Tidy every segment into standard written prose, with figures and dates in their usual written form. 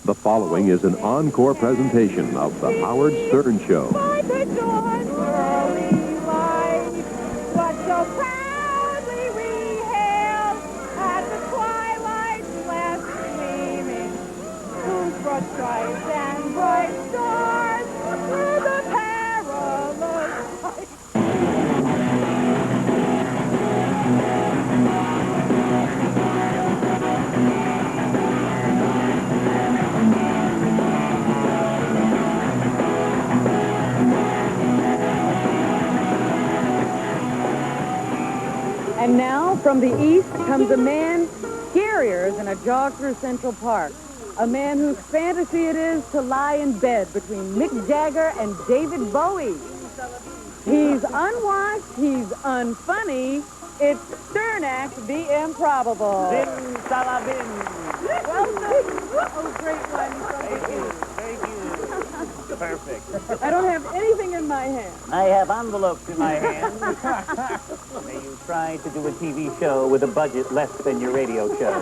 The following is an encore presentation of The Howard Stern Show. By the dawn's early light, what so proudly we hailed at the twilight's last gleaming, whose broad stripes and bright stars through the perilous fight. And now, from the east comes a man scarier than a jog through Central Park. A man whose fantasy it is to lie in bed between Mick Jagger and David Bowie. He's unwashed, he's unfunny. It's Sternak, the improbable. Zim Salabim. Welcome. Oh, great one from Thank the you. east. Thank you. Perfect. I don't have anything in my hand. I have envelopes in my hand. May you try to do a TV show with a budget less than your radio show.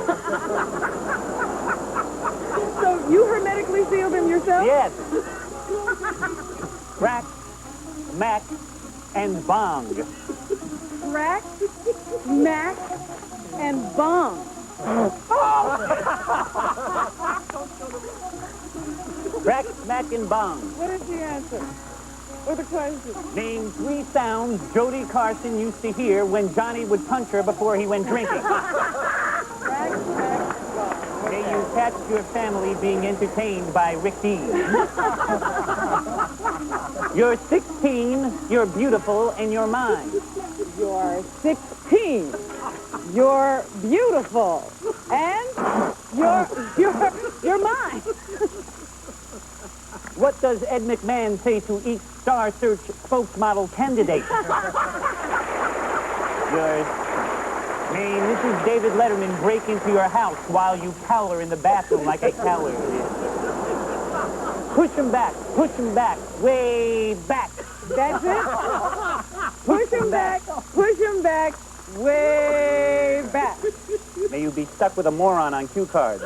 So you hermetically sealed them yourself? Yes. Crack, Mac, and Bong. Crack, Mac, and Bong. Crack, Mac, and Bong. What is the answer? Or the question? Name 3 sounds Jody Carson used to hear when Johnny would punch her before he went drinking. Crack, Mac, Bong. May you catch your family being entertained by Rick Dean. You're 16, you're beautiful, and you're mine. You're 16. You're beautiful. And you're mine. What does Ed McMahon say to each Star Search spokesmodel candidate? May Mrs. David Letterman break into your house while you cower in the bathroom like a coward. Push him back, way back. That's it? Push him back, way back. May you be stuck with a moron on cue cards.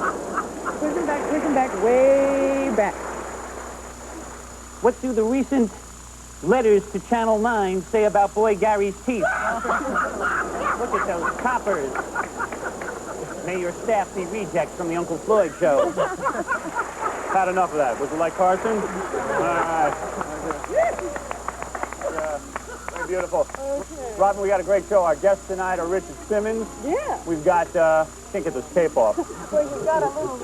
Push him back, way back. What do the recent letters to Channel 9 say about Boy Gary's teeth? Look at those coppers. May your staff be rejects from the Uncle Floyd show. Had enough of that. Was it like Carson? All right. Very beautiful. Okay. Robin, we got a great show. Our guests tonight are Richard Simmons. Yeah. We've got, can't get this tape off. Well, you've got a little...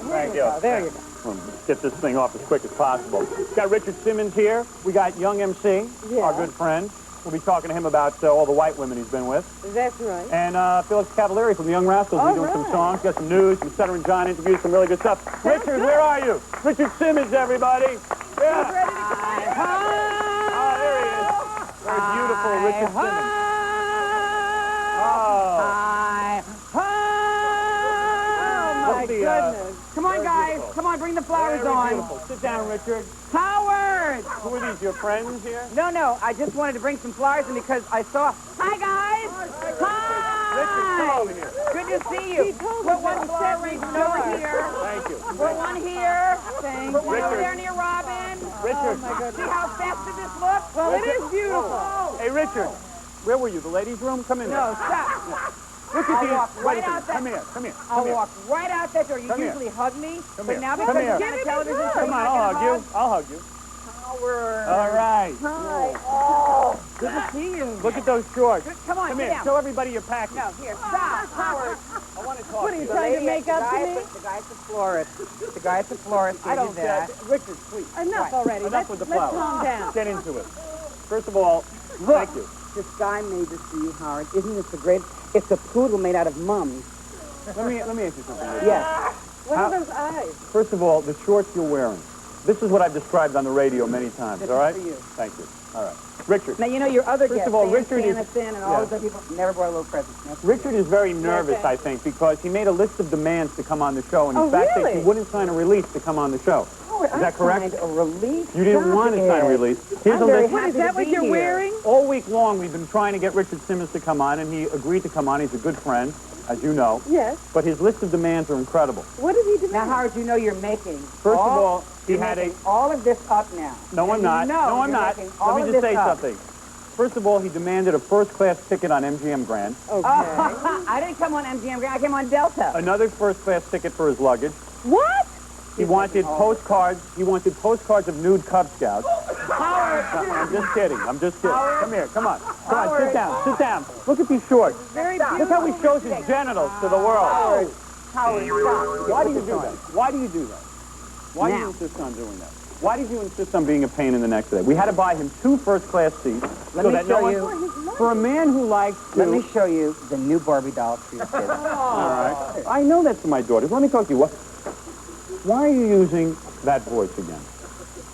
Thank you. There you go. Get this thing off as quick as possible. We've got Richard Simmons here. We got Young MC, Yeah. our good friend. We'll be talking to him about all the white women he's been with. That's right. And Felix Cavallari from the Young Rascals will be doing some songs, got some news, some Sutter and John interviews, some really good stuff. Richard, where are you? Richard Simmons, everybody. Yeah. Ready to come Oh, there he is. Very beautiful Richard Simmons. Oh, my goodness. Come on, guys. beautiful. Come on, bring the flowers Very on. beautiful. Sit down, Richard. Howard! Who are these, your friends here? No, I just wanted to bring some flowers in because I saw... Hi, guys! Hi! Richard, come over here. Good to see you. Put one flower arrangement over here. Thank you. Put one here. Thank Put one Richard. over there near Robin. Richard. See how festive this looks? Well, it is beautiful. Hey, Richard. Where were you? The ladies' room? Come in No, there. stop. Look at I'll these. walk Wait right a out second. that- Come here. Come here. I'll Come here. walk right out that door. You Come here. usually hug me, Come but here. now Come because here. you're on the television, so Come you're on, not I'll gonna hug you. I'll hug you. Howard. All right. Hi. Oh, good to see you. Look at those shorts. Come on, Come sit here. down. Show everybody your package. No, here, stop, Howard. I want to talk What to are you you. trying to make up to me? The guy's the florist. The guy's the florist. I don't do that. Richard, please. Enough already. Enough with the Let's flowers. calm down. Get into it. First of all, Look, thank you. this guy made this for you, Howard. Isn't this the great? It's a poodle made out of mums. Let me ask you something. Richard. Yes. What How- are those eyes? First of all, the shorts you're wearing. This is what I've described on the radio many times, This all is right? for you. Thank you. All right. Richard. Now, you know your other First guests, of all, Sam Richard is- Sanderson and all yeah. those other people, never brought a little present. No. Richard is very nervous, Okay. I think, because he made a list of demands to come on the show, and in Oh, fact, really? he wouldn't sign a release to come on the show. Howard, Is that correct? I signed a release. You didn't want to sign a release. Here's I'm a very list. What, is happy that to what be you're here. wearing? All week long, we've been trying to get Richard Simmons to come on, and he agreed to come on. He's a good friend. as you know. Yes. But his list of demands are incredible. What did he Now, demand? Howard, you know you're making. First of all, he you're had making all of this up now. No, I'm not. No, No, I'm you're not. making all Let me of just this say up. something. First of all, he demanded a first-class ticket on MGM Grand, Okay. I didn't come on MGM Grand. I came on Delta. another first-class ticket for his luggage. What? He wanted postcards. He wanted postcards of nude Cub Scouts. Howard, I'm just kidding. I'm just kidding. Howard. Come here. Come on. Come on. Howard. Sit down. Sit down. Look at these shorts. Very Look how he shows his genitals to the world. Howard, stop. Why do you do that? Why do you do that? Why do you Now. insist on doing that? Why did you insist on being a pain in the neck today? We had to buy him 2 first-class seats. Let so me that show no you. one, for a man who likes to... Let me show you the new Barbie doll for your kids. All right. I know that's for my daughters. Let me talk to you. Why are you using that voice again?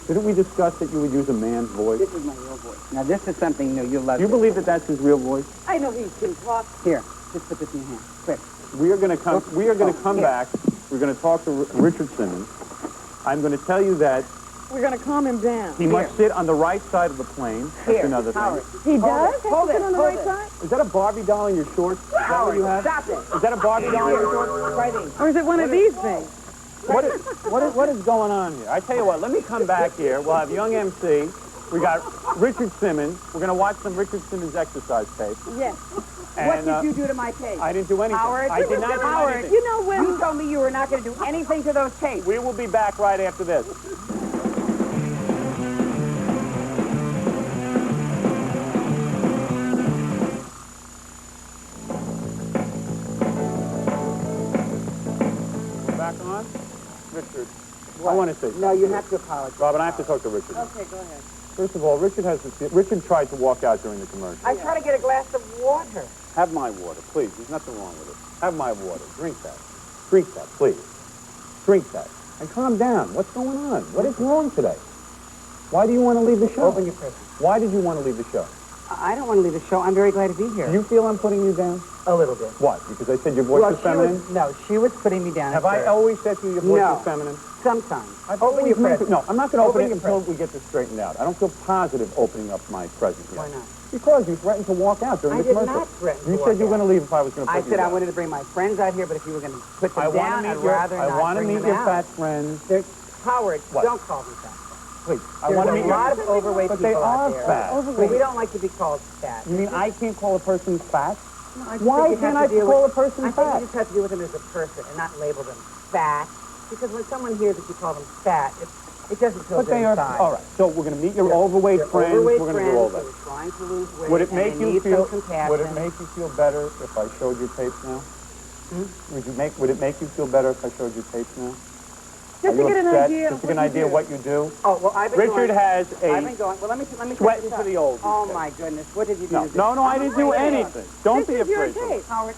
Didn't we discuss that you would use a man's voice? This is my real voice. Now, this is something new. You'll love Do you it. believe that that's his real voice? I know he can talk. Here, just put this in your hand. Quick. We are going to come. We are going to come here. back. We're going to talk to Richard Simmons. I'm going to tell you that We're going to calm him down. he must sit on the right side of the plane. That's Here, another thing. Howard. He Hold does? it, Have hold to sit it, on the hold right it. side? Is that a Barbie doll in your shorts? Is that what you have? Stop it. Is that a Barbie doll in your shorts? Right in. Or is it one of these things? What is going on here? I tell you what, let me come back here. We'll have young MC. We got Richard Simmons. We're going to watch some Richard Simmons exercise tape. Yes. What And, did you do to my tape? I didn't do anything. Howard, I did not do Howard, anything. You know when... You told me you were not going to do anything to those tapes. We will be back right after this. Back on? Richard, I want to say something. No, you have to apologize. Robin, I have to talk to Richard. Okay, go ahead. First of all, Richard tried to walk out during the commercial. I try to get a glass of water. Have my water, please. There's nothing wrong with it. Have my water. Drink that. Drink that, please. Drink that. And calm down. What's going on? What is wrong today? Why do you want to leave the show? Open your present. Why did you want to leave the show? I don't want to leave the show. I'm very glad to be here. Do you feel I'm putting you down? A little bit. What? Because I said your voice was feminine? She was putting me down. Have at I first. always said to you your voice No. was feminine? Sometimes. I've Open your always meant present. to- No, I'm not going to open Open it your until present. we get this straightened out. I don't feel positive opening up my present yet. Why not? Because you threatened to walk out during I the did commercial. not threaten to You walk said you were out. going to leave if I was going to put I you said I down. wanted to bring my friends out here, but if you were going to put them I want down, to I'd meet your, rather not I want to bring meet them your out. fat friends. There's, Howard, What? don't call me fat. Please, I There's want to a meet lot your... of overweight But people they are out there. fat. Well, we don't like to be called fat. You mean I can't call a person fat? No, I just Why think you can't have I to deal call with- a person I think fat? you just have to deal with them as a person and not label them fat. Because when someone hears that you call them fat, it doesn't feel But good they are... inside. All right, so we're going to meet your overweight Your friends. overweight We're going to do all friends that. who are trying to lose weight Would it and make they you need feel... some compassion. Would it make you feel better if I showed you tapes now? Would it make you feel better if I showed you tapes now? Just to Are you get an upset? idea Just of to get an what you idea of do. what you do? Oh, well, I've been Richard going, has I've been a going. Well, let me sweating check this for out. the old. Oh, my goodness. What did you do No, to this? no, I didn't do afraid to anything. Don't be This is your afraid. tape. Howard,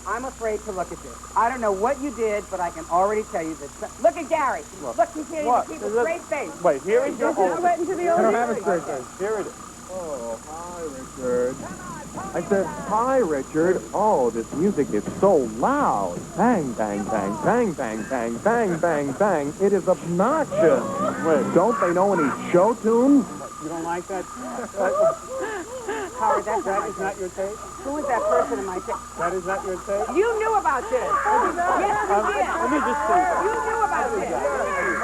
I'm afraid to look at this. I don't know what you did, but I can already tell you that. Look at Gary. Look, he can't What? even keep a Is it- straight face. Wait, here is your This is old. sweating to the old. I don't have a straight face. Here it is. Oh, hi, Richard. I said, hi, Richard. Oh, this music is so loud. Bang, bang, bang, bang, bang, bang, bang, bang, bang. It is obnoxious. Wait. Don't they know any show tunes? You don't like that? Howard, that's That right. is not your tape? Who is that person in my tape? That is not your tape? You knew about this. Yes, you did. Let me just see. You knew about this.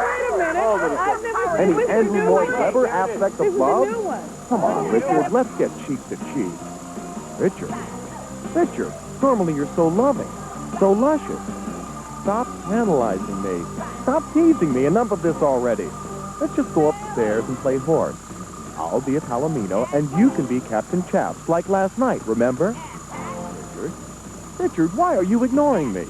Wait a minute. Hold it a I've never Any this is Andrew the new Lloyd one. Webber aspect This of is the love? new one. Come on, Richard, let's get cheek to cheek. Richard. Richard, normally you're so loving, so luscious. Stop analyzing me. Stop teasing me. Enough of this already. Let's just go upstairs and play horse. I'll be a Palomino, and you can be Captain Chaps, like last night, remember? Richard? Richard, why are you ignoring me?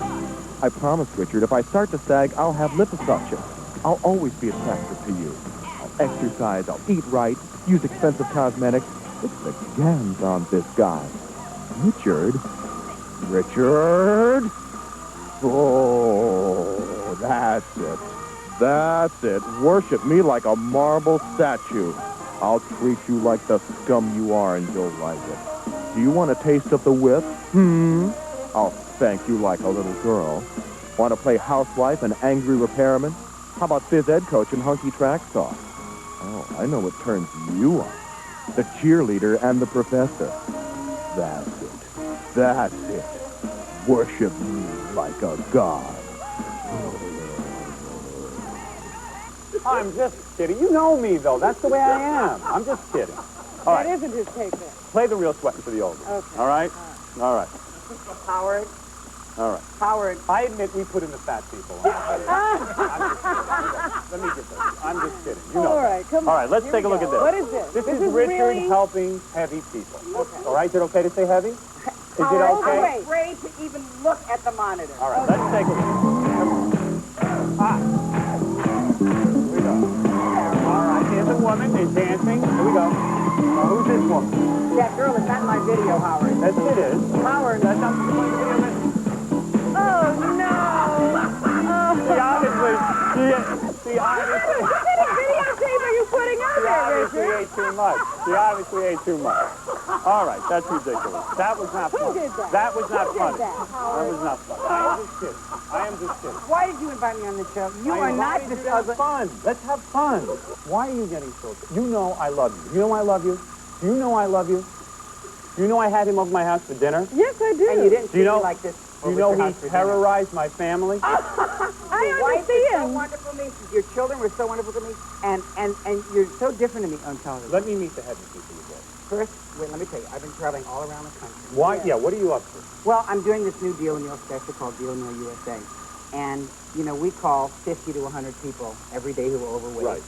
I promise, Richard, if I start to sag, I'll have liposuction. I'll always be attractive to you. I'll exercise, I'll eat right, use expensive cosmetics. It's the gams on this guy. Richard? Richard? Oh, that's it. That's it. Worship me like a marble statue. I'll treat you like the scum you are, and you'll like it. Do you want a taste of the whip? I'll spank you like a little girl. Want to play housewife and angry repairman? How about phys ed coach and hunky track star? Oh, I know what turns you on. The cheerleader and the professor. That's it. That's it. worship me like a god. I'm just kidding. You know me, though. That's the way I am. I'm just kidding. All That right. isn't his tape then. Play the real sweating for the old one. Okay. All right? All right. Howard, All right. Howard. I admit we put in the fat people. Let me get this. I'm just kidding. You know. All that. right, come All on. right, let's Here take a we look go. at this. What is this? This is is Richard really... helping heavy people. Okay. All right, is it okay to say heavy? Is it Howard, okay? I'm afraid to even look at the monitor. All right, let's take a look. Ah. Here we go. All right, here's a woman. Is dancing. Here we go. Now, who's this woman? That girl is not in my video, Howard. Yes, it is. Howard, That's not the video. Oh, no. She obviously, she obviously, What kind of videotape are you putting out she there, obviously Richard? ate too much. She obviously ate too much. All right, that's ridiculous. That was not Who funny. did that? That was not Who did funny. that, That was not funny. I am just kidding. I am just kidding. why did you invite me on the show? You I are not invited this you to have ugly. fun. Let's have fun. Why are you getting so upset? You know I love you. You know I love you? Do you know I love you? Do you know I had him over my house for dinner? Yes, I do. And you didn't Do you treat know- me like this. Do you over know your he house for dinner. terrorized my family? I Your wife is so understand. wonderful to me. Your children were so wonderful to me. And you're so different to me on television. Let me meet the heavy people you brought. First, wait, let me tell you. I've been traveling all around the country. Why? Yeah, what are you up to? Well, I'm doing this new Deal Meal special called Deal Meal USA. And, you know, we call 50 to 100 people every day who are overweight. Right.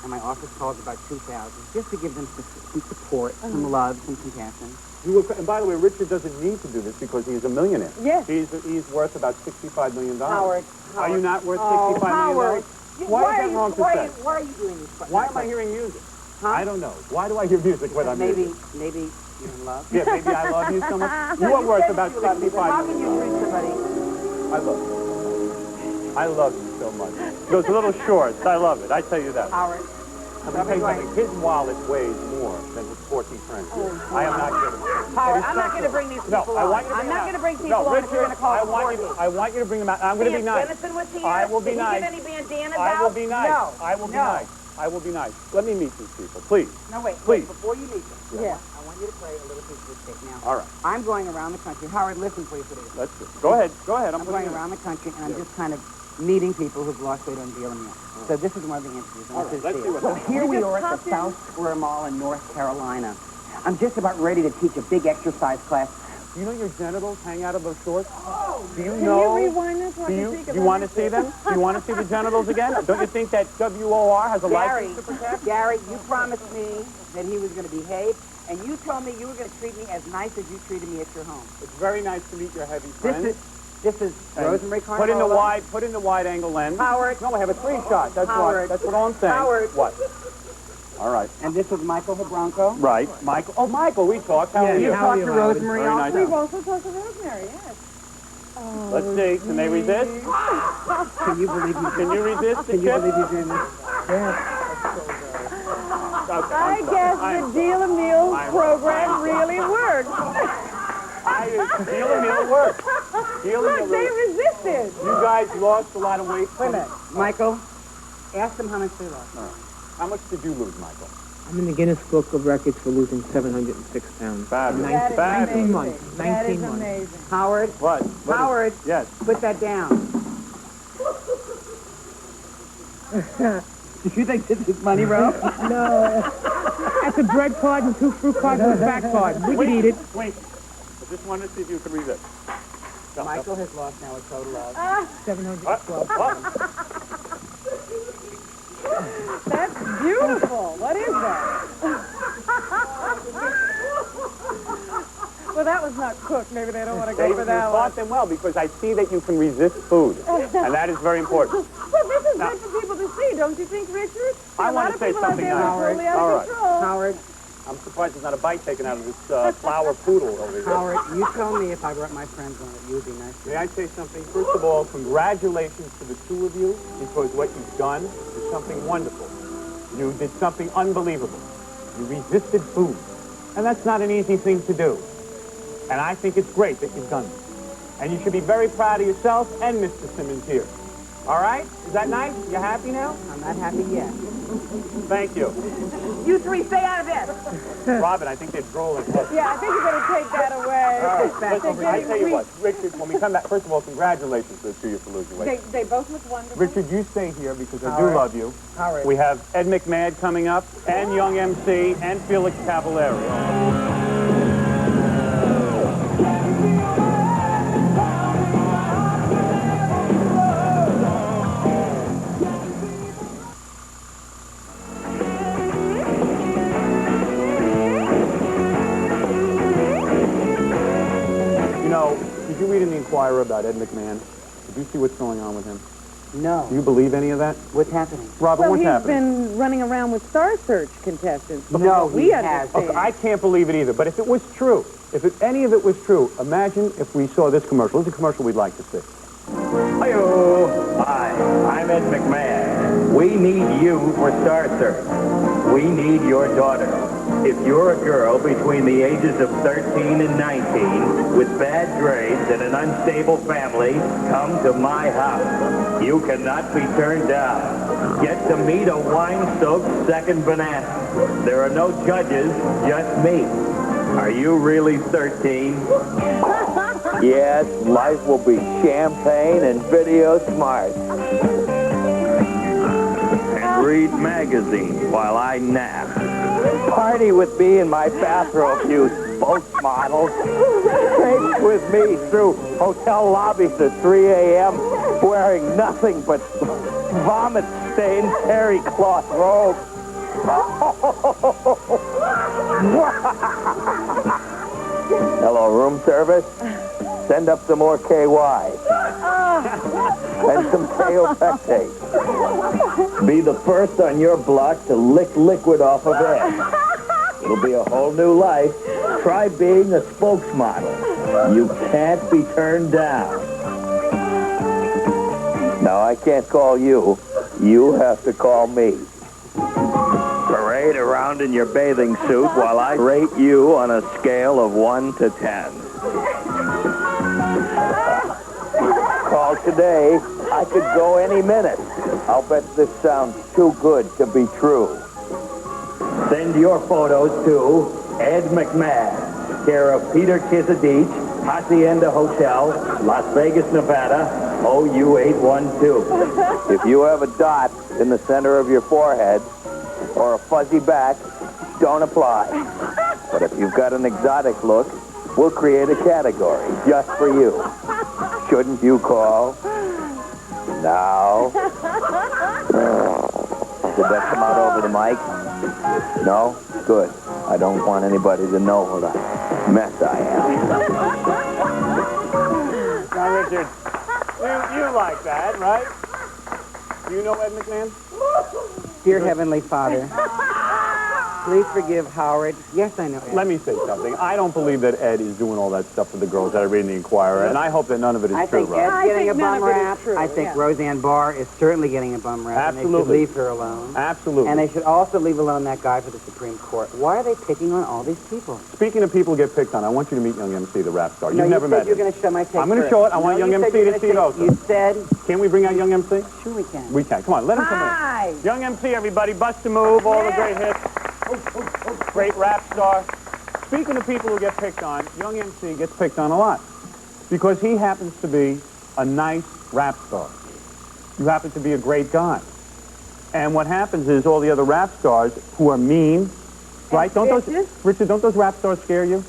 And my office calls about 2,000, just to give them some support, some love, some compassion. And by the way, Richard doesn't need to do this because he's a millionaire. Yes. He's worth about $65 million. Howard, Are you not worth Oh, $65 million? Howard. Why is that wrong to say? Why are you doing this? Why am I hearing music? Huh? I don't know. Why do I hear music when I'm Maybe music? you're in love. Yeah, maybe I love you so much. You are worth about How $65 can you million. treat somebody? I love you. I love you so much. Those little shorts, I love it. I tell you that. Howard, I'm going to tell you something. His wallet weighs more than his porky friend. I am not kidding. Howard, I'm not going to bring these people No, I on. want you to bring I'm them not out. going to bring people No, on if Richard, you're going to call I them want you to bring them out. I'm going to be nice. Denison was here. I will be Did nice. he give any bandana I will out? be nice. No. I will be No. nice. I will be nice. Let me meet these people, please. No, wait. Please. Before you meet them, Yeah. I want you to play a little piece of this tape now. All right. I'm going around the country. Howard, listen please to this. Let's do it. Go ahead. Go ahead. I'm going around the country, and I'm just kind of meeting people who've lost weight on Deal Meal. So this is one of the interviews. All right, let's see what So happens. here we just are at popped the in. South Square Mall in North Carolina. I'm just about ready to teach a big exercise class. You know your genitals hang out of those shorts? Do you Can know? you rewind this so I Do can you, see? 'Cause you I want to missed see it. them? Do you want to see the genitals again? Don't you think that WOR has a Gary, license to protect? Gary, you promised me that he was going to behave, and you told me you were going to treat me as nice as you treated me at your home. It's very nice to meet your heavy friends. This is And Rosemary Carnival. Put in the wide angle lens. Howard. No, I have a 3-shot. That's Howard. what I'm saying. Howard. What? All right. And this is Michael Hebronco. Right. Michael. Oh, Michael, we talked. How are You you? talked to Rosemary Very also. nice. We've also talked to Rosemary, yes. Oh, Let's see. Can they resist? Can you believe you Can you resist the Can you chip? believe you're doing this? Okay, I I'm sorry. guess I'm the Deal a Meal I'm program sorry. really worked. Deal a meal works. Deal a Look, meal they works. resisted. You guys lost a lot of weight. Wait a minute. Michael, ask them how much they lost. How much did you lose, Michael? I'm in the Guinness Book of Records for losing 706 pounds. Fabulous. That is Fabulous. 19 amazing. months. That 19 is months. amazing. Howard, What? Howard, Yes. put that down. Do you think this is money, Ro? No. That's a bread card and 2 fruit cards and a back card. We could eat it. Wait. I just wanted to see if you could resist. Go, Michael has lost now a total of... 712. That's beautiful. What is that? Well, that was not cooked. Maybe they don't want to They, go for you that one. fought them well because I see that you can resist food, and that is very important. Well, this is good for people to see, don't you think, Richard? I A want lot to of say people out something there now. are totally out All of right. control. Howard, I'm surprised there's not a bite taken out of this flower poodle over here. Howard, you told me if I brought my friends on it, you would be nice to May me. I say something? First of all, congratulations to the two of you because what you've done is something wonderful. You did something unbelievable. You resisted food. And that's not an easy thing to do. And I think it's great that you've done this. And you should be very proud of yourself and Mr. Simmons here. All right? Is that nice? You happy now? I'm not happy yet. Thank you. You three, stay out of this. Robin, I think they're drooling. Yeah, I think you better take that away. All right, listen, I tell you what, Richard, when we come back, first of all, congratulations to you for losing weight. They both look wonderful. Richard, you stay here because I do right. love you. All right. We have Ed McMahon coming up, and Young MC, and Felix Cavallari. You know, did you read in the Inquirer about Ed McMahon? Did you see what's going on with him? No. Do you believe any of that? What's happening? Robin, Well, what's he's happening? been running around with Star Search contestants. No, we he understand. hasn't. I can't believe it either, but if it was true, any of it was true, imagine if we saw this commercial. This is a commercial we'd like to see. Hi-yo. Hi, I'm Ed McMahon. We need you for Star Search. We need your daughter. If you're a girl between the ages of 13 and 19 with bad grades and an unstable family, come to my house. You cannot be turned down. Get to meet a wine-soaked second banana. There are no judges, just me. Are you really 13? Yes, life will be champagne and video smart. And read magazines while I nap. Party with me in my bathrobe, you spokesmodels. Traipse with me through hotel lobbies at 3 a.m. wearing nothing but vomit-stained terry cloth robes. Hello, room service. Send up some more KY. And some Kaopectate. Be the first on your block to lick liquid off of Ed. It'll be a whole new life. Try being a spokesmodel. You can't be turned down. No, I can't call you. You have to call me. Parade around in your bathing suit while I rate you on a scale of 1 to 10. Call today. I could go any minute. I'll bet this sounds too good to be true. Send your photos to Ed McMahon, care of Peter Kisadich, Hacienda Hotel, Las Vegas, Nevada, OU812. If you have a dot in the center of your forehead or a fuzzy back, don't apply. But if you've got an exotic look, we'll create a category just for you. Shouldn't you call? Now. Did that come out over the mic? No? Good. I don't want anybody to know what a mess I am. Now, Richard, you like that, right? You know Ed McMahon? Dear Heavenly Father, please forgive Howard. Yes, I know Ed. Let me say something. I don't believe that Ed is doing all that stuff for the girls that I read in the Inquirer, and I hope that none of it is I true, think Rob. Ed's getting a think none bum of it is rap. true, I think yeah. Roseanne Barr is certainly getting a bum rap. And they Absolutely. should leave her alone. Absolutely. And they should also leave alone that guy for the Supreme Court. Why are they picking on all these people? Speaking of people who get picked on, I want you to meet Young MC, the rap star. No, You've never you said met you're him. going to show my tape. I'm going to first. show it. I want No, Young you said MC you were to gonna see it say- also. You said, Can we bring out Young MC? sure we can. We can. Come on, let him come Hi. in. Young MC, everybody. Bust a Move, all the great hits. Great rap star. Speaking of people who get picked on, Young MC gets picked on a lot because he happens to be a nice rap star. You happen to be a great guy. And what happens is all the other rap stars who are mean, right? Don't those, Richard, don't those rap stars scare you?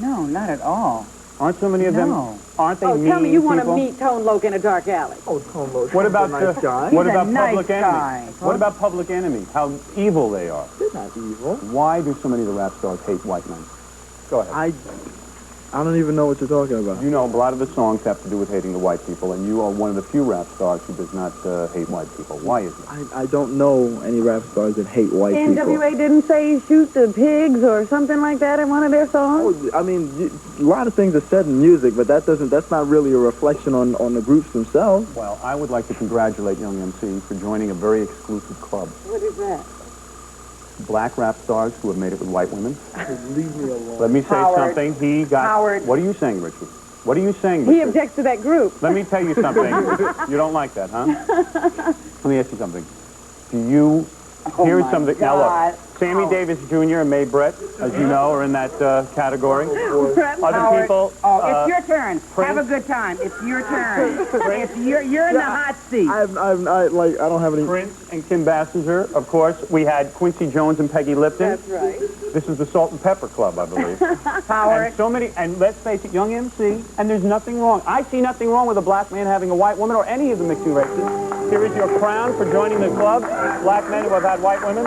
No, not at all. Aren't so many of them? No. Aren't they Oh, mean tell me you want to people? meet Tone Loc in a dark alley. What about what He's about a nice Public Enemy? guy. What about Public Enemy? How evil they are. They're not evil. Why do so many of the rap stars hate white men? Go ahead. I don't even know what you're talking about. You know, a lot of the songs have to do with hating the white people, and you are one of the few rap stars who does not hate white people. Why is it? I don't know any rap stars that hate white people. NWA didn't say shoot the pigs or something like that in one of their songs? Oh, I mean, a lot of things are said in music, but that's not really a reflection on the groups themselves. Well, I would like to congratulate Young MC for joining a very exclusive club. What is that? Black rap stars who have made it with white women. Leave me alone. Let me say Howard. something. He got... Howard. What are you saying, Richard? What are you saying, He Richard? objects to that group. Let me tell you something. You don't like that, huh? Let me ask you something. Do you hear my something? Now look, Sammy Davis Jr. and Mae Brett, as you know, are in that category. Other people. Oh, it's your turn. Prince? Have a good time. It's your turn. You're in the hot seat. I don't have any. Prince and Kim Basinger, of course. We had Quincy Jones and Peggy Lipton. That's right. This is the Salt and Pepper Club, I believe. Howard. And so many, and let's face it, young MC, and there's nothing wrong. I see nothing wrong with a black man having a white woman or any of the mixing races. Here is your crown for joining the club, black men who have had white women.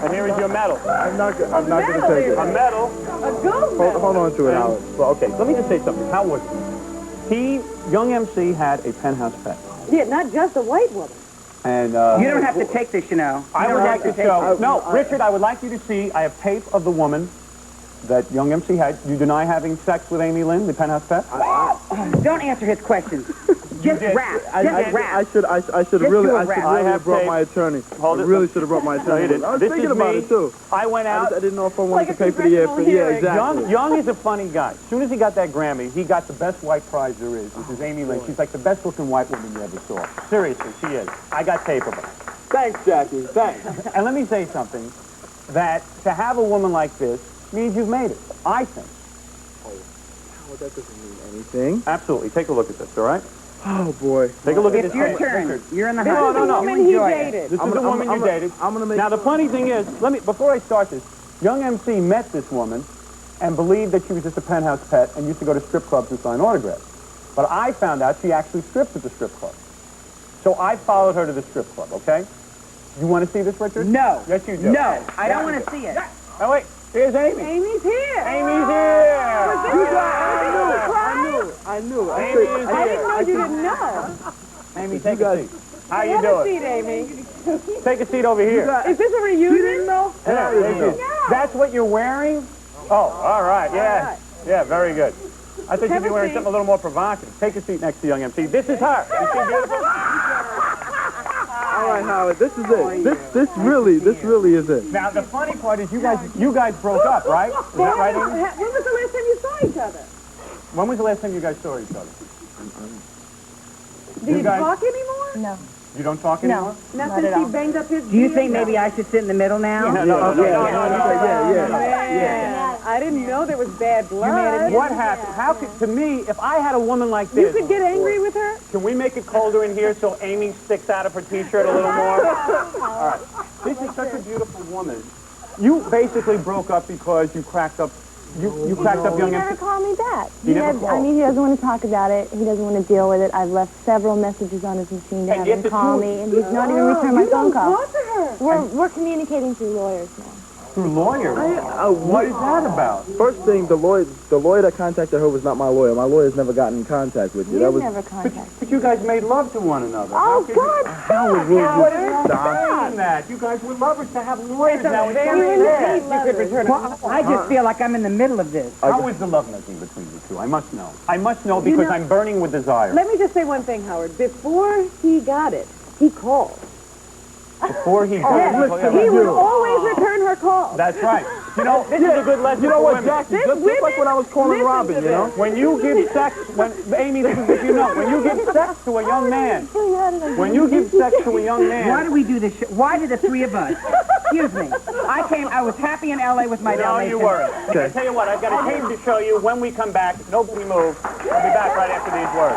And here is your medal. I'm not going to take it. A medal. A gold medal. Hold on to it, Howard. Well, okay, let me just say something. How was it? Young MC had a penthouse pet. Yeah, not just a white woman. And You don't have to take this, you know. I would like to show. No, Richard, I would like you to see. I have tape of the woman that young MC had. You deny having sex with Amy Lynn, the penthouse pet? Don't answer his questions. Just rap. Just rap. I should Just really do a have rap. brought my attorney. Hold I it. really should have brought my attorney. didn't. I was This thinking is about me. it too. I went out. I didn't know if I wanted Like to a pay for the congressional airfare. Yeah, hearing. exactly. Young is a funny guy. As soon as he got that Grammy, he got the best white prize there is, which is Amy Lynn. She's like the best looking white woman you ever saw. Seriously, she is. I got tape of her. Thanks, Jackie. Thanks. And let me say something, that to have a woman like this means you've made it, I think. Well, that doesn't mean anything. Absolutely. Take a look at this, all right? Oh boy. Take a look at It's this. your turn. Richard. You're in the No, hot no, seat. no. You Woman he enjoy it. dated. This is the woman you dated. I'm gonna make. Now, the funny thing is, before I start this, young MC met this woman and believed that she was just a penthouse pet and used to go to strip clubs and sign autographs. But I found out she actually strips at the strip club. So I followed her to the strip club, okay? You want to see this, Richard? No. Yes, you do. No. I don't want to see it. Oh, wait. Here's Amy. Amy's here. Amy's here. I knew. Amy is I didn't here. know you didn't know. Amy, take a seat. How you Have a doing? seat, Amy. Take a seat over here. Is this a reunion? Yeah, there she is. That's what you're wearing? Oh, all right. Yeah. Yeah, very good. I thought you'd be wearing something a little more provocative. Take a seat next to young MC. This is her. Is she beautiful? All right, Howard. This is it. This really is it. Now, the funny part is you guys broke up, right? Is that right, Amy? When was the last time you saw each other? When was the last time you guys saw each other? Do you guys- talk anymore? No. You don't talk anymore? Not since he banged up his Do you think maybe I should sit in the middle now? No. Man, I didn't know there was bad blood. What happened? How could, to me, if I had a woman like You this, could get angry with her? can we make it colder in here so Amy sticks out of her t-shirt a little more? All right. This is such a beautiful woman. You basically broke up because you cracked up, you cracked up He young never MC. called me back. He never I called. mean, he doesn't want to talk about it. He doesn't want to deal with it. I've left several messages on his machine to And have yet him the call two- me, and he's not even returning my phone call. Talk to her. We're communicating through lawyers now. Through lawyers. What is that about? First thing, the lawyer that contacted her was not my lawyer. My lawyer's never gotten in contact with you. We've That was. never contacted. But you guys made love to one another. Oh, God, Howard, will you stop? Saying that. You guys were lovers to have lawyers now. It's Very very nice. sad. You could return Well, I just feel like I'm in the middle of this. How is the lovemaking between you two? I must know. I must know because I'm burning with desire. Let me just say one thing, Howard. Before he got it, he called. Before he Yes, got he would always return her calls. That's right. You know, this is a good lesson You know for what, women. Jackie? Just like when I was calling listen Robin, to you know? When you give sex, Amy, this is what you know. When you give sex to a young man, when you give sex to a young Why man, do we do this? Why did the three of us? Excuse me. I was happy in L.A. with my no, Dalmatian. you weren't. I tell you what, I've got a tape to show you when we come back. Nobody move. We'll be back right after these words.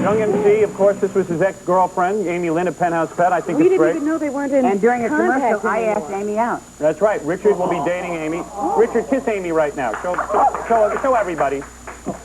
Young MC, of course, this was his ex-girlfriend, Amy Lynn at Penthouse Pet. I think We it's didn't great. even know they weren't in And during a contact commercial, I anymore. asked Amy out. That's right. Richard will be dating Amy. Richard, kiss Amy right now. Show everybody.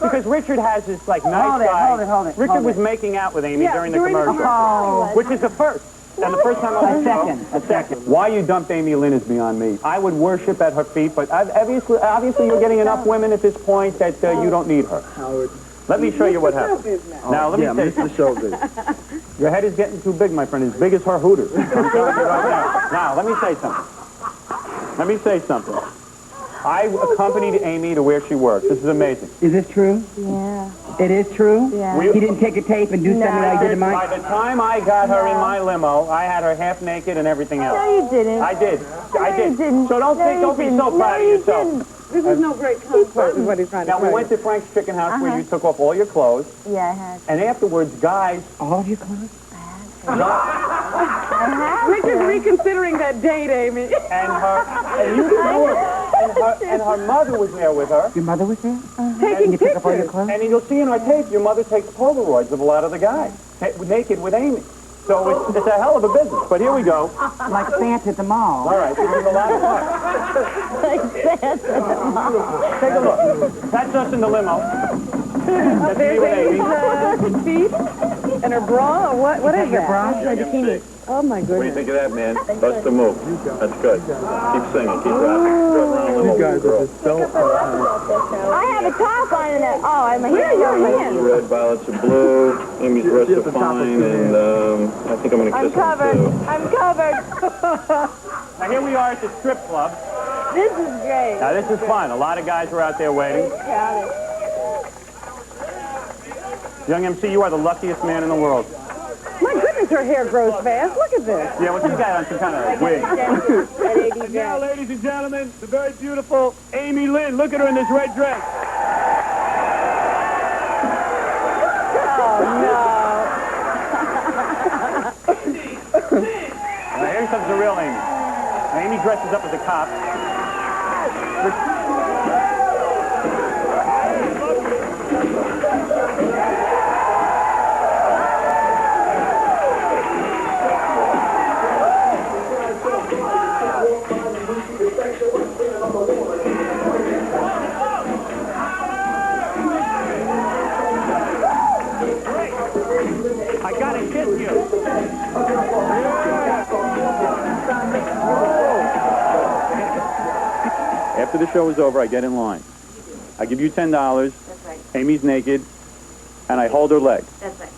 Because Richard has this, like, nice Hold it, guy. hold it, hold it, Richard hold was it. making out with Amy Yeah, during the during the commercial. Oh. Which is the first. And the first time on the show. A second. Why you dumped Amy Lynn is beyond me. I would worship at her feet, but obviously you're getting enough women at this point that you don't need her. Howard. Let me show you what happened. Now, let me Yeah, say, Mr. Showbiz. your head is getting too big, my friend. As big as her hooters. I'm telling you right now. Now, let me say something. Let me say something. I accompanied Amy to where she works. This is amazing. Is this true? Yeah. It is true? Yeah. He didn't take a tape and do something like I did to By mine? the time I got her in my limo, I had her half naked and everything else. No, you didn't. I did. I No, did. you didn't. So don't No, think, you don't be didn't. so No, proud of you yourself. didn't. This is no great concept, is what he's trying to Now, we tell went you. to Frank's Chicken House where you took off all your clothes, Yeah, I had. and afterwards, guys... All of your clothes? Richard's reconsidering that date, Amy. And her mother was there with her. Your mother was there? Taking You took off all your pictures. clothes? And you'll see in our tape, your mother takes Polaroids of a lot of the guys, naked with Amy. So it's a hell of a business. But here we go. Like Santa at the mall. All right, this is a lot of fun. Take a look. That's us in the limo. That's me with Amy. There's Amy's feet and her bra, or what is that? My bikini. Oh, my What do you goodness. think of that, man? Bust the move. That's good. Keep singing. Keep rapping. You guys are just so... I have a top on it. Oh, I'm here. You're in. Red, violets are blue. Amy's dressed are fine, and I think I'm going to I'm kiss him, covered. too. I'm covered. Now here we are at the strip club. This is great. Now this is fun. A lot of guys were out there waiting. Young MC, you are the luckiest man in the world. My goodness, her hair grows fast. Look at this. Yeah, well, you got on some kind of wig. And now, ladies and gentlemen, the very beautiful Amy Lynn. Look at her in this red dress. Now here comes the real Amy. Now, Amy dresses up as a cop. I gotta kiss you. After the show is over, I get in line. I give you $10. That's right. Amy's naked, and I hold her leg, That's right.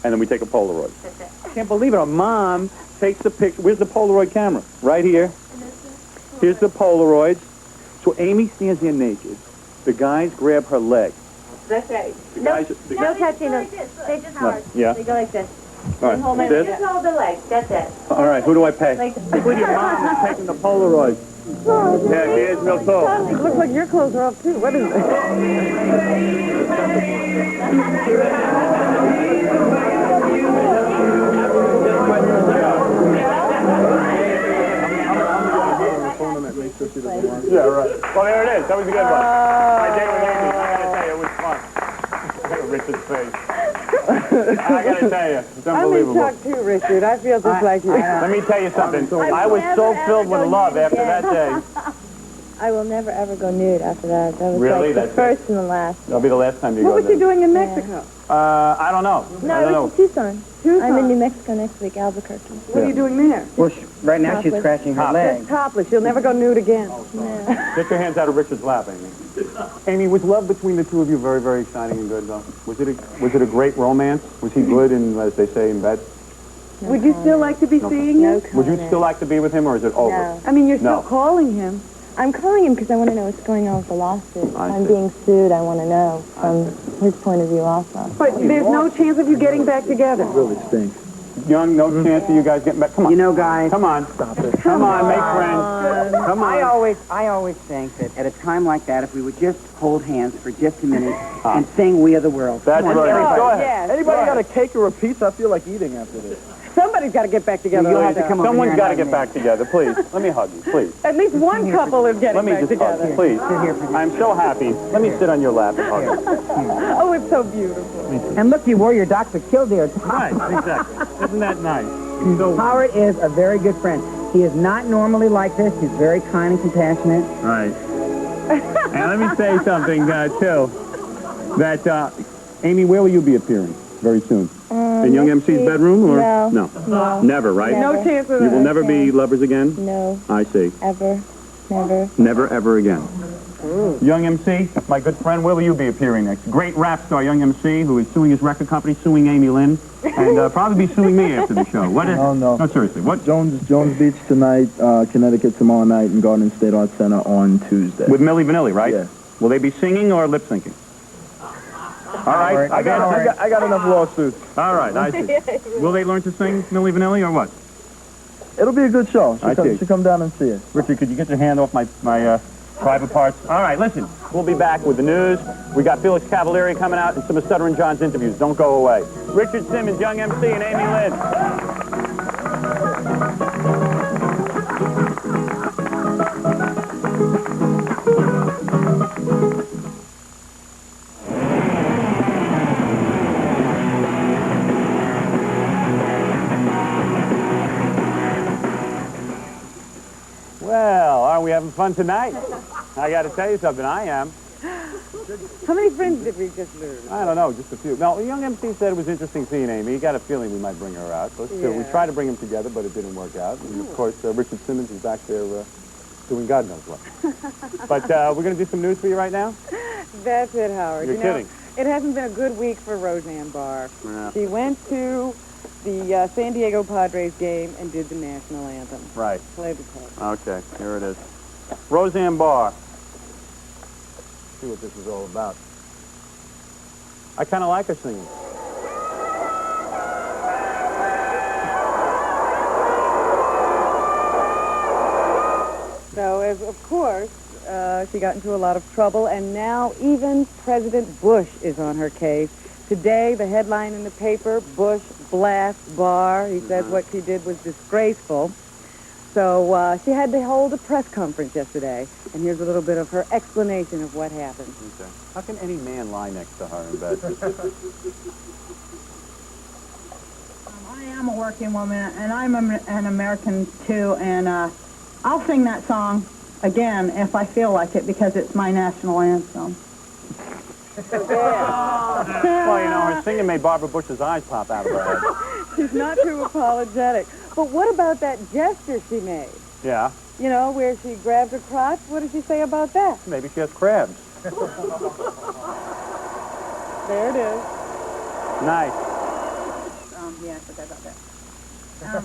and then we take a Polaroid. That's it. I can't believe it. Our mom takes the picture. Where's the Polaroid camera? Right here. Here's the Polaroids. So Amy stands here naked. The guys grab her leg. That's right. The guys, No touching them. They just hard. yeah. They go like this. All And hold right. my This? Just hold the leg. That's it. All right. Who do I pay? Like With your mom is taking the Polaroid. Yeah, here's real talk. It looks like your clothes are off, too. What is it? Yeah, right. Well, there it is. That was a good one. My day with Amy. I gotta tell you, it was fun. Look at Richard's face. I gotta tell you, it's I'm in unbelievable. shock, too, Richard. I feel just like you. Let me tell you something. I was so filled with love after that day. I will never ever go nude after that. That was Really? like the That's it? first and the last. That'll be the last time you What go was he there. doing in Mexico? I don't know. No, I I don't know. was in Tucson. I'm in New Mexico next week, Albuquerque. What are you doing there? Well, right now she's Topless. scratching her Topless. leg. Just topless. You'll never go nude again. Get your hands out of Richard's lap, Amy. Amy, was love between the two of you very, very exciting and good, though? Was it a great romance? Was he good in, as they say, in bed? Would you still like to be seeing him? Would you still like to be with him, or is it over? No. I mean, you're still No. calling him. I'm calling him because I want to know what's going on with the lawsuit. If I I'm see. being sued, I want to know from his point of view also. But there's no chance of you getting back together. Really stinks. Young, no chance of you guys getting back. Come on. You know, guys, Come on. Stop it. Come on, make friends. Come I on. always think that at a time like that, if we would just hold hands for just a minute and sing "We Are the World." That's Come on, right. everybody. Go ahead. Yes. Anybody got a cake or a pizza? I feel like eating after this. Somebody's got to get back together. You'll like have to that. come over Someone's here got to and get hug back together, please. Let me hug you, please. At least one couple is getting Let me back just together. hug you, please. Sit here for just- I'm so happy. Let me sit on your lap and hug you. Oh, it's so beautiful. And look, you wore your Dr. Kildare Right, exactly. Isn't that nice? So, Howard is a very good friend. He is not normally like this. He's very kind and compassionate. right. And let me say something, too. That, Amy, where will you be appearing very soon? In Young next MC's week. bedroom? Or No. No. Never, right? Never. No chance of You will that. never be lovers again? No, I see. ever, never. Never, ever again. Young MC, my good friend, where will you be appearing next? Great rap star, Young MC, who is suing his record company, suing Amy Lynn, and probably be suing me after the show. What is? No. No, seriously, what? Jones Beach tonight, Connecticut tomorrow night, and Garden State Arts Center on Tuesday. With Milli Vanilli, right? Yeah. Will they be singing or lip syncing? All right. I got enough lawsuits. All right, I see. Will they learn to sing Milli Vanilli or what? It'll be a good show. I see. Should come down and see it. Richard, could you get your hand off my private parts? All right, listen. We'll be back with the news. We got Felix Cavalieri coming out and some of Stuttering John's interviews. Don't go away. Richard Simmons, Young MC, and Amy Lynn. Well, aren't we having fun tonight? I got to tell you something, I am. How many friends did we just lose? I don't know, just a few. No, Young MC said it was interesting seeing Amy. He got a feeling we might bring her out. So we tried to bring them together, but it didn't work out. And, of course, Richard Simmons is back there doing God knows what. But we're going to do some news for you right now? That's it, Howard. You're kidding. It hasn't been a good week for Roseanne Barr. Yeah. She went to the San Diego Padres game and did the national anthem. Right. Play the tape. Okay, here it is. Roseanne Barr. See what this is all about. I kind of like her singing. So, of course, she got into a lot of trouble, and now even President Bush is on her case. Today, the headline in the paper, Bush blasts Barr. He says what she did was disgraceful. So she had to hold a press conference yesterday, and here's a little bit of her explanation of what happened. Okay. How can any man lie next to her in bed? I am a working woman, and I'm an American, too, and I'll sing that song again if I feel like it, because it's my national anthem. Well, you know, her singing made Barbara Bush's eyes pop out of her head. She's not too apologetic. But what about that gesture she made? Yeah. You know, where she grabbed her crotch? What did she say about that? Maybe she has crabs. There it is. Nice. Yeah, I forgot about that.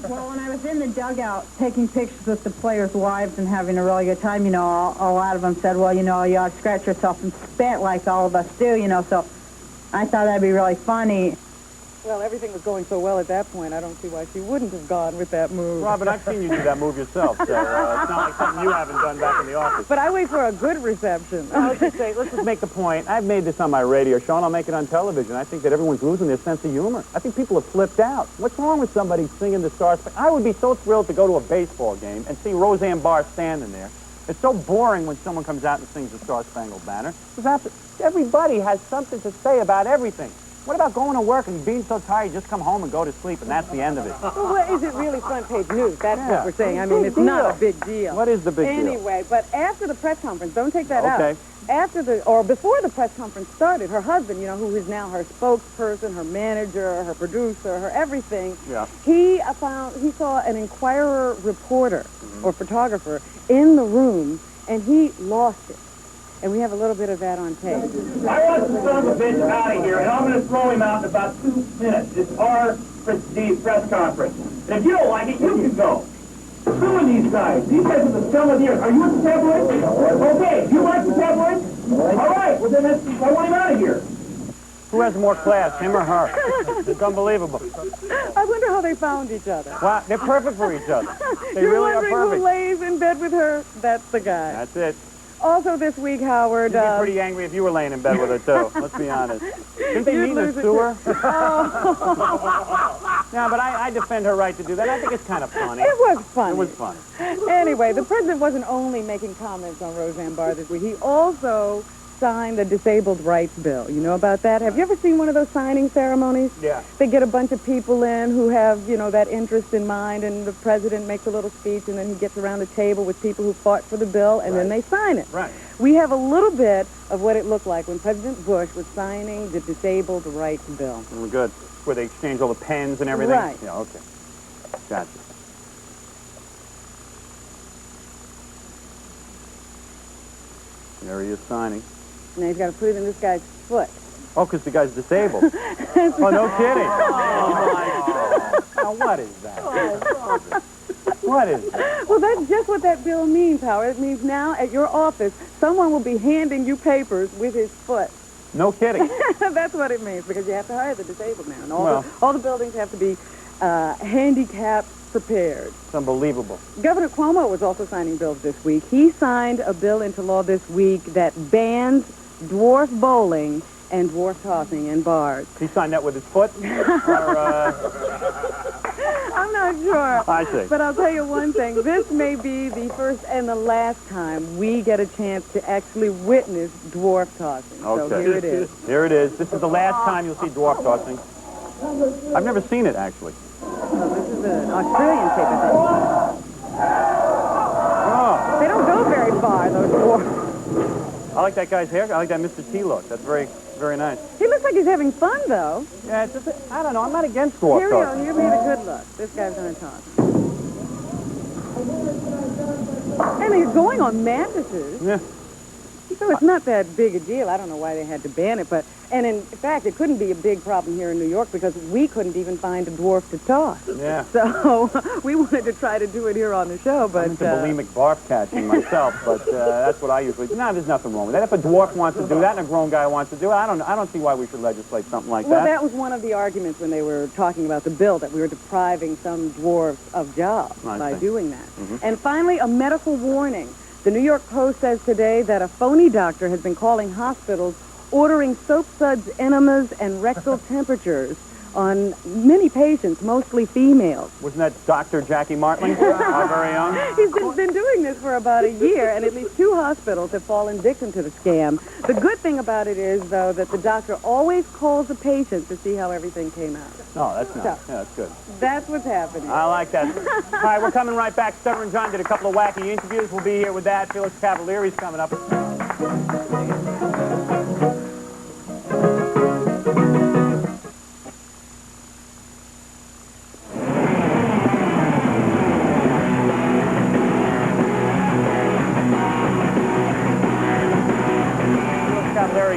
Well, when I was in the dugout taking pictures with the players' wives and having a really good time, you know, a lot of them said, well, you know, you ought to scratch yourself and spit like all of us do, you know, so I thought that'd be really funny. Well, everything was going so well at that point, I don't see why she wouldn't have gone with that move. Robin, I've seen you do that move yourself, so it's not like something you haven't done back in the office. But I wait for a good reception. Let's just make the point. I've made this on my radio show, and I'll make it on television. I think that everyone's losing their sense of humor. I think people have flipped out. What's wrong with somebody singing the Star Spangled? I would be so thrilled to go to a baseball game and see Roseanne Barr standing there. It's so boring when someone comes out and sings the Star Spangled Banner. Everybody has something to say about everything. What about going to work and being so tired you just come home and go to sleep and that's the end of it? Well, what is it really front page news? That's what we're saying. I mean, it's not a big deal. What is the big deal? Anyway, but after the press conference, don't take that out. Okay. Before the press conference started, her husband, you know, who is now her spokesperson, her manager, her producer, her everything, he saw an Inquirer reporter or photographer in the room, and he lost it. And we have a little bit of that on tape. I want the son of a bitch out of here, and I'm going to throw him out in about 2 minutes. It's our prestige press conference. And if you don't like it, you can go. Screw these guys. These guys are the scum of the earth. Are you at the tabloids? Okay, you like the tabloids? All right, well then I want him out of here. Who has more class, him or her? It's unbelievable. I wonder how they found each other. Wow, they're perfect for each other. They You're really are wondering perfect. who lays in bed with her? That's the guy. That's it. Also this week, Howard... You'd be pretty angry if you were laying in bed with her, too. Let's be honest. Didn't they meet in the sewer? Yeah, but I defend her right to do that. I think it's kind of funny. It was funny. It was funny. Anyway, the president wasn't only making comments on Roseanne Barr this week. He also signed the disabled rights bill. You know about that? Have you ever seen one of those signing ceremonies? Yeah. They get a bunch of people in who have, you know, that interest in mind, and the president makes a little speech, and then he gets around the table with people who fought for the bill, and then they sign it. Right. We have a little bit of what it looked like when President Bush was signing the disabled rights bill. We're good. Where they exchange all the pens and everything? Right. Yeah, okay. Gotcha. There he is signing. Now he's got to put it in this guy's foot. Oh, because the guy's disabled. Oh, no kidding. Oh, my God. Now, what is that? What is that? Well, that's just what that bill means, Howard. It means now at your office, someone will be handing you papers with his foot. No kidding. That's what it means, because you have to hire the disabled man. And Well. all the buildings have to be handicap prepared. It's unbelievable. Governor Cuomo was also signing bills this week. He signed a bill into law this week that bans dwarf bowling and dwarf tossing in bars. He signed that with his foot? I'm not sure. I see. But I'll tell you one thing. This may be the first and the last time we get a chance to actually witness dwarf tossing. Okay. So here it is. Here it is. This is the last time you'll see dwarf tossing. I've never seen it, actually. Oh, this is an Australian tape, I think. Oh. They don't go very far, those dwarfs. I like that guy's hair. I like that Mr. T look. That's very, very nice. He looks like he's having fun, though. Yeah, it's just, I don't know. I'm not against dwarf Here we go. tossing. You made a good look. This guy's going to toss. And he's going on mattresses. Yeah. So it's not that big a deal. I don't know why they had to ban it, but and in fact, it couldn't be a big problem here in New York because we couldn't even find a dwarf to toss. Yeah. So we wanted to try to do it here on the show, but I'm into bulimic barf catching myself, but that's what I usually do. No, there's nothing wrong with that. If a dwarf wants to do that and a grown guy wants to do it, I don't see why we should legislate something like well, that. that was one of the arguments when they were talking about the bill, that we were depriving some dwarfs of jobs by doing that. And finally, a medical warning. The New York Post says today that a phony doctor has been calling hospitals ordering soap suds, enemas, and rectal temperatures on many patients, mostly females. Wasn't that Dr. Jackie Martling, our very own? He's been doing this for about a year, and at least 2 hospitals have fallen victim to the scam. The good thing about it is, though, that the doctor always calls the patient to see how everything came out. Oh, that's nice. So, Yeah, that's good. that's what's happening. I like that. All right, we're coming right back. Stutter and John did a couple of wacky interviews. We'll be here with that. Felix Cavalieri's coming up.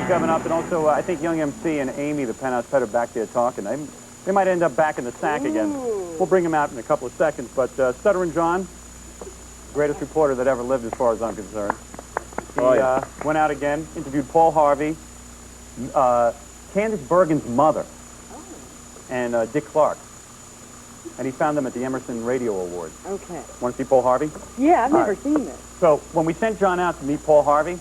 Coming up, and also I think Young MC and Amy, the penthouse pet, are back there talking. They might end up back in the sack again. We'll bring them out in a couple of seconds, but Stutter and John, greatest reporter that ever lived as far as I'm concerned. He went out again, interviewed Paul Harvey, Candace Bergen's mother, and Dick Clark. And he found them at the Emerson Radio Awards. Okay. Want to see Paul Harvey? Yeah, I've never seen this. So when we sent John out to meet Paul Harvey,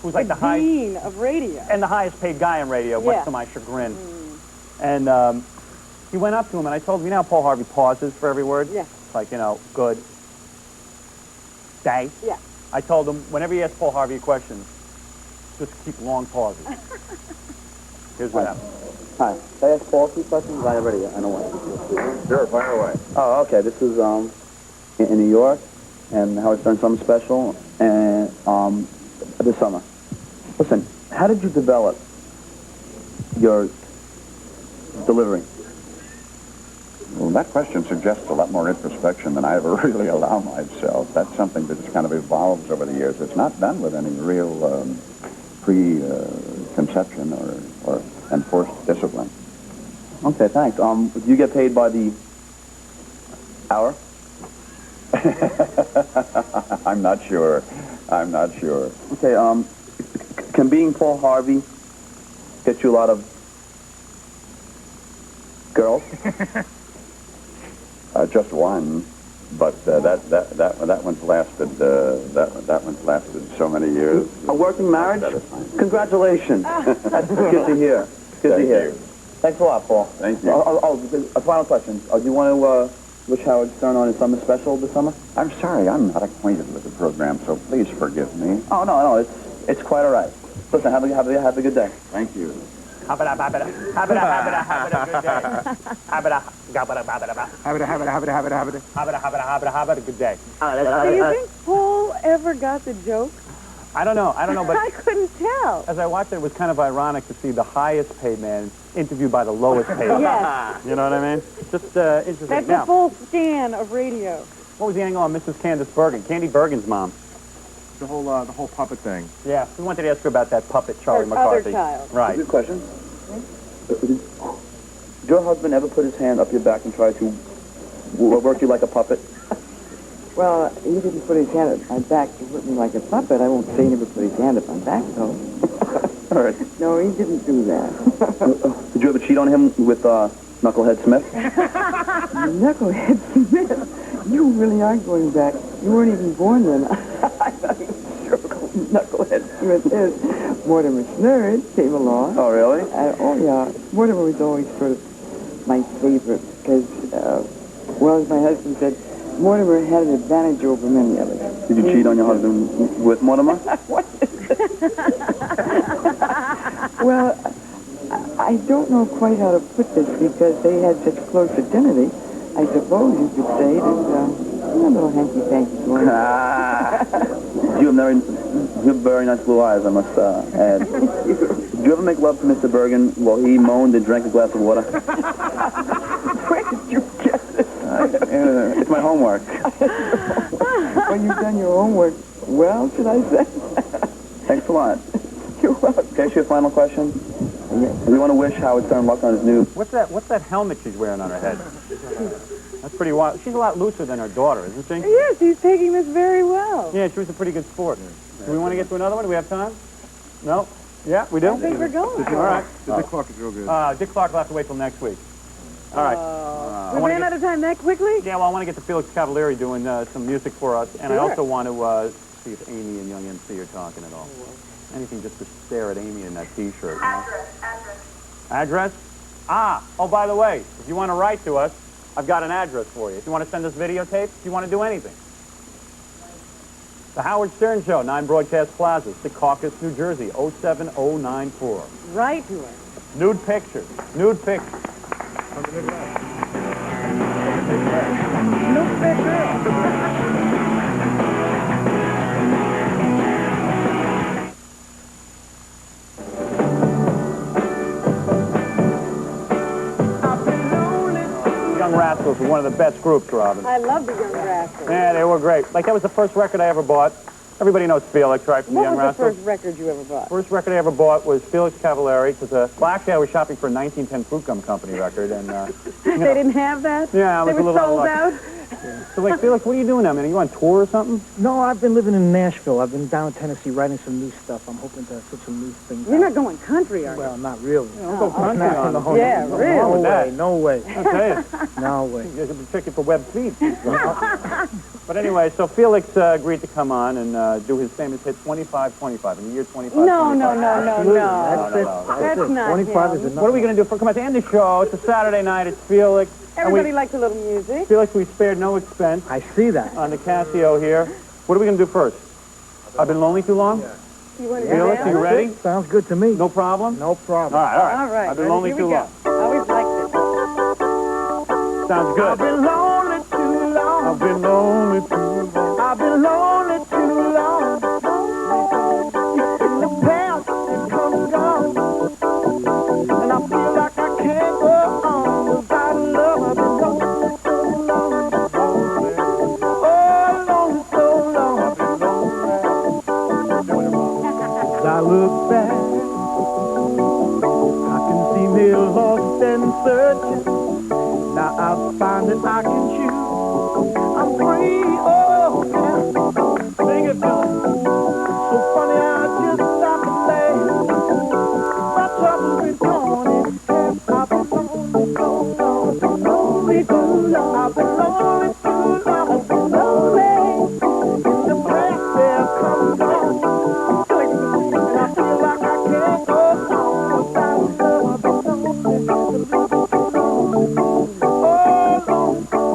who's like the dean of radio. And the highest paid guy in radio, much to my chagrin. And he went up to him, and I told him, you know how Paul Harvey pauses for every word? Yeah. Like, you know, good, day. Yeah. I told him, whenever you ask Paul Harvey a question, just keep long pauses. Here's what happened. Hi. Can I ask Paul a few questions? I already, I know what. Sure, fire away. Oh, okay. This is in New York, and Howard Stern Summer Special, and this summer. Listen, how did you develop your delivery? Well, that question suggests a lot more introspection than I ever really allow myself. That's something that just kind of evolves over the years. It's not done with any real preconception or enforced discipline. Okay, thanks. Do you get paid by the hour? I'm not sure. I'm not sure. Okay, can being Paul Harvey get you a lot of girls? Just one, but that one's lasted. That one's lasted so many years. A working marriage? Congratulations. That's good to hear. Good to hear. Thanks a lot, Paul. Thank you. A final question. Do you want to wish Howard Stern on his summer special this summer? I'm sorry, I'm not acquainted with the program, so please forgive me. Oh no, it's quite all right. Listen, have a good day. Thank you. Habada, habada, habada, habada, habada, good day. Habada, gabada, habada, habada, habada, habada, habada, good day. Do you think Paul ever got the joke? I don't know, but I couldn't tell. as I watched it, it was kind of ironic to see the highest paid man interviewed by the lowest paid man. Yes. You know what I mean? Just interesting. That's Now, a full scan of radio. what was the angle on Mrs. Candace Bergen? Candy Bergen's mom. the whole puppet thing. Yeah, we wanted to ask her about that puppet, Charlie Her other McCarthy. child. Right. Good question. Did your husband ever put his hand up your back and try to work you like a puppet? Well, he didn't put his hand at my back to put me like a puppet. I won't say he never put his hand at my back, though. All right. No, he didn't do that. Did you ever cheat on him with Knucklehead Smith? Knucklehead Smith, you really are going back. You weren't even born then. I'm not even sure who Knucklehead Smith is. Mortimer Snurd came along. Oh, really? Oh, yeah. Mortimer was always sort of my favorite because, well, as my husband said, Mortimer had an advantage over many of us. Did you cheat on your husband with Mortimer? Well, I don't know quite how to put this because they had such close affinity. I suppose you could say that, a little hanky-panky going. You have very nice blue eyes, I must add. Did you ever make love to Mr. Bergen while he moaned and drank a glass of water? Where did you get this? It's my homework. When you've done your homework, well, should I say? Thanks a lot. You're welcome. Can I ask you a final question? Do you want to wish Howard Stern luck on his new... What's that helmet she's wearing on her head? That's pretty wild. She's a lot looser than her daughter, isn't she? Yes, he's taking this very well. Yeah, she was a pretty good sport. Do we want to get to another one? Do we have time? No? Yeah, we do? I think we're going. All right. Dick Clark is real good. Dick Clark will have to wait till next week. All right. We ran out of time that quickly? Yeah, well, I want to get to Felix Cavalieri doing some music for us, and I also want to see if Amy and Young MC are talking at all. Anything just to stare at Amy in that T-shirt. Address? Oh, by the way, if you want to write to us, I've got an address for you. If you want to send us videotapes, if you want to do anything. The Howard Stern Show, 9 Broadcast Plaza, Secaucus, New Jersey, 07094. Write to us. Nude pictures. Nude pictures. Nude pictures. Young Rascals were one of the best groups, Robin. I love the Young Rascals. Yeah, they were great. Like, that was the first record I ever bought. Everybody knows Felix, right, from the Young What was the Rascals? first record you ever bought? First record I ever bought was Felix Cavalieri, because, well, actually, I was shopping for a 1910 Fruit Gum Company record, and, They didn't have that? Yeah, I was they a were little sold out of out? So, like, Felix, what are you doing now, man? Are you on tour or something? No, I've been living in Nashville. I've been down in Tennessee writing some new stuff. I'm hoping to put some new things You're out. not going country, are you? Well, not really. Don't go country Not on in the us. whole Yeah, no, really? No with way, that. no way. I'll tell you. No way. You guys have been checking for web feet. But anyway, so Felix agreed to come on and do his famous hit 25-25 in the year 25. No. That's it. That's it. not 25 him. is enough. What are we going to do? Come on, to end the show, it's a Saturday night, it's Felix. Everybody likes a little music. Felix, we spared no expense I see that. on the Casio here. What are we going to do first? I've been lonely too long? You want to Felix, are you ready? Sounds good to me. No problem? No problem. All right. All right. I've been ready? lonely Here too we go. long. I always liked it. Sounds good. I've been lonely too long. I've been lonely too long. I've been lonely too long. In the past, it comes gone. And I feel like I can't go on without love. I've been lonely so long. Oh, lonely so long. I've been lonely. As I look back, I can see me lost and searching. Now I find that I can choose. I'm free, oh, yeah. Sing it, Billy. So funny, I just stopped and laughed. My trouble's been gone in half. I've been lonely so long. I've been lonely too long. I've been lonely too long. I've been lonely. In the past, there comes on. And I feel like I can't go on without love. I've been lonely too long. Oh, long.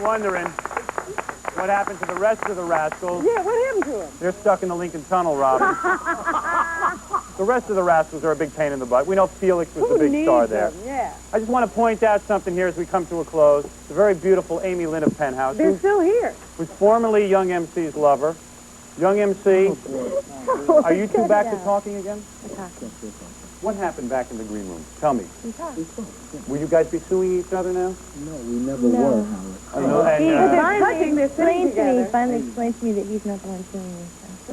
wondering what happened to the rest of the rascals. Yeah, what happened to him? They're stuck in the Lincoln Tunnel, Robin. The rest of the rascals are a big pain in the butt. We know Felix was the big star there. Yeah. I just want to point out something here as we come to a close. The very beautiful Amy Lynn of Penthouse, They're who still here. was formerly Young MC's lover. Young MC, are you two back to talking again? What happened back in the green room? Tell me. Will you guys be suing each other now? No, we never were, Howard. He touching, they're sitting finally explained to me that he's not the one suing me.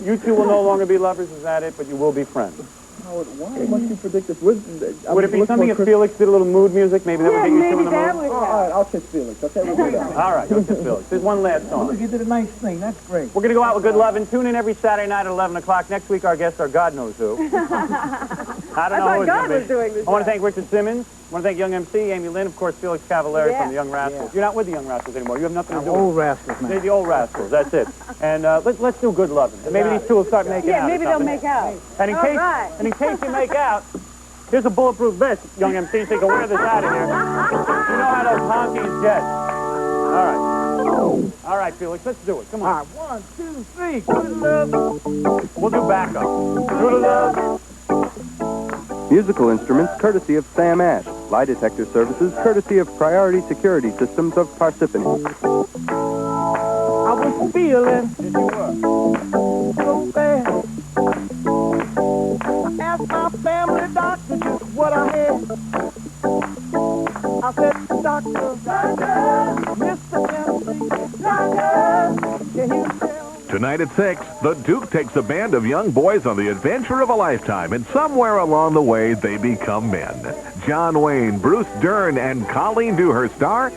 You two will no longer be lovers, is that it? But you will be friends. Howard, why must you predict this? Would it be something if Felix did a little mood music? Maybe that would get you two in the mood? All right, I'll kiss Felix. Okay, we'll do that. All right, you'll kiss Felix. There's one last song. You did a nice thing. That's great. We're going to go out with good love and tune in every Saturday night at 11 o'clock. Next week, our guests are God knows who. I don't know who it's God gonna was doing this. I want to thank Richard Simmons. I want to thank Young MC, Amy Lynn, of course, Felix Cavallari from the Young Rascals. You're not with the Young Rascals anymore. You have nothing to do with Old rascals, man. They're the old rascals. That's it. And let's do good loving. And maybe these two will start making out. Yeah, maybe or they'll something. make out. And in case you make out, here's a bulletproof vest, Young MC, so you can wear this out of here. You know how those honkies get. All right. All right, Felix, let's do it. Come on. All right, 1, 2, 3. Good love. We'll do backup. Good love. Musical instruments courtesy of Sam Ash. Lie detector services courtesy of Priority Security Systems of Parsippany. I was feeling Yes, you were. so bad. Asked my family doctor just what I had. I said, Doctor, Mr. MC, can you tell? Tonight at 6, the Duke takes a band of young boys on the adventure of a lifetime, and somewhere along the way, they become men. John Wayne, Bruce Dern, and Colleen Dewhurst star